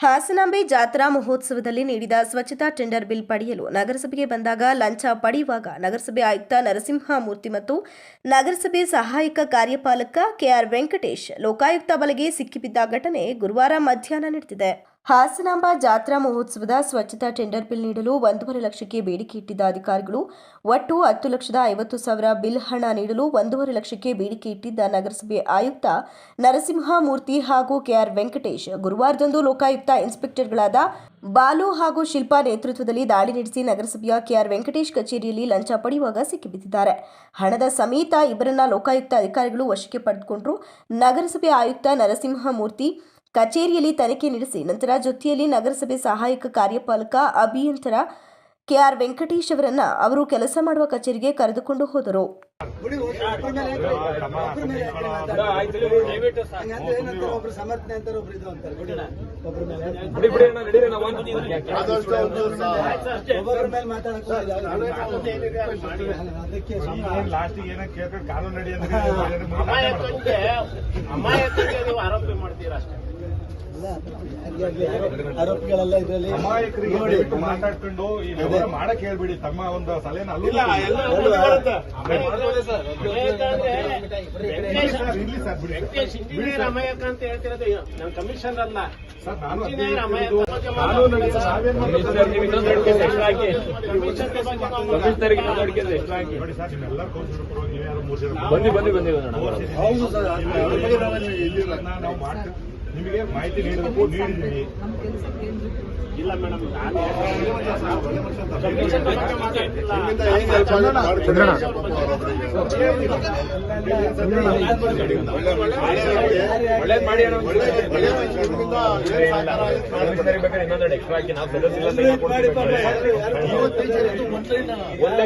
ಹಾಸನಾಂಬೆ ಜಾತ್ರಾ ಮಹೋತ್ಸವದಲ್ಲಿ ನೀಡಿದ ಸ್ವಚ್ಛತಾ ಟೆಂಡರ್ ಬಿಲ್ ಪಡೆಯಲು ನಗರಸಭೆಗೆ ಬಂದಾಗ ಲಂಚ ಪಡೆಯುವಾಗ ನಗರಸಭೆ ಆಯುಕ್ತ ನರಸಿಂಹಮೂರ್ತಿ ಮತ್ತು ನಗರಸಭೆ ಸಹಾಯಕ ಕಾರ್ಯಪಾಲಕ ಕೆಆರ್ ವೆಂಕಟೇಶ್ ಲೋಕಾಯುಕ್ತ ಬಲೆಗೆ ಸಿಕ್ಕಿಬಿದ್ದ ಘಟನೆ ಗುರುವಾರ ಮಧ್ಯಾಹ್ನ ನಡೆದಿದೆ. ಹಾಸನಾಂಬ ಜಾತ್ರಾ ಮಹೋತ್ಸವದ ಸ್ವಚ್ಛತಾ ಟೆಂಡರ್ ಬಿಲ್ ನೀಡಲು 1.5 ಲಕ್ಷಕ್ಕೆ ಬೇಡಿಕೆ ಇಟ್ಟಿದ್ದ ಅಧಿಕಾರಿಗಳು ಒಟ್ಟು 10,50,000 ಬಿಲ್ ಹಣ ನೀಡಲು 1.5 ಲಕ್ಷಕ್ಕೆ ಬೇಡಿಕೆ ಇಟ್ಟಿದ್ದ ನಗರಸಭೆ ಆಯುಕ್ತ ನರಸಿಂಹಮೂರ್ತಿ ಹಾಗೂ ಕೆಆರ್ ವೆಂಕಟೇಶ್ ಗುರುವಾರದಂದು ಲೋಕಾಯುಕ್ತ ಇನ್ಸ್ಪೆಕ್ಟರ್ಗಳಾದ ಬಾಲು ಹಾಗೂ ಶಿಲ್ಪಾ ನೇತೃತ್ವದಲ್ಲಿ ದಾಳಿ ನಡೆಸಿ ನಗರಸಭೆಯ ಕೆಆರ್ ವೆಂಕಟೇಶ್ ಕಚೇರಿಯಲ್ಲಿ ಲಂಚ ಪಡೆಯುವಾಗ ಸಿಕ್ಕಿಬಿದ್ದಿದ್ದಾರೆ. ಹಣದ ಸಮೇತ ಇಬ್ಬರನ್ನ ಲೋಕಾಯುಕ್ತ ಅಧಿಕಾರಿಗಳು ವಶಕ್ಕೆ ಪಡೆದುಕೊಂಡರು. ನಗರಸಭೆ ಆಯುಕ್ತ ನರಸಿಂಹಮೂರ್ತಿ ಕಚೇರಿಯಲ್ಲಿ ತನಿಖೆ ನಡೆಸಿ ನಂತರ ಜೊತೆಯಲ್ಲಿ ನಗರಸಭೆ ಸಹಾಯಕ ಕಾರ್ಯಪಾಲಕ ಅಭಿಯಂತರ ಕೆಆರ್ ವೆಂಕಟೇಶ್ ಅವರನ್ನ ಅವರು ಕೆಲಸ ಮಾಡುವ ಕಚೇರಿಗೆ ಕರೆದುಕೊಂಡು ಹೋದರು. ಆರೋಪಿಗಳೆಲ್ಲ ಇದರಲ್ಲಿ ಅಮಾಯಕರಿಗೆ ಮಾತಾಡ್ಕೊಂಡು ಈ ವ್ಯವಹಾರ ಮಾಡಕ್ ಹೇಳ್ಬಿಡಿ. ತಮ್ಮ ಒಂದು ಸಲಹೆನ ಇಂಜಿನಿಯರ್ ಅಮಾಯಕ ಅಂತ ಹೇಳ್ತಿರೋದು ನಮ್ಮ ಕಮಿಷನ್ ಅಲ್ಲ ಸರ್. ನಾನು ನೋಡಿ ಸರ್, ನಿಮ್ಮೆಲ್ಲ ಕೌನ್ಸಿಲರ್ ನೀವ್ಯಾರು 3 ಜನ ಹೌದು ಸರ್, ನಾವು ಮಾಡ್ತೀವಿ. ನಿಮಗೆ ಮಾಹಿತಿ ನೀಡಿದ್ದೀವಿ. ಇಲ್ಲ ಮೇಡಮ್, ಒಳ್ಳೇದ್ ಮಾಡಿ ಇನ್ನೊಂದು ಎಕ್ಸ್ಟ್ರಾ ಹಾಕಿ ನಾವು ಒಳ್ಳೆ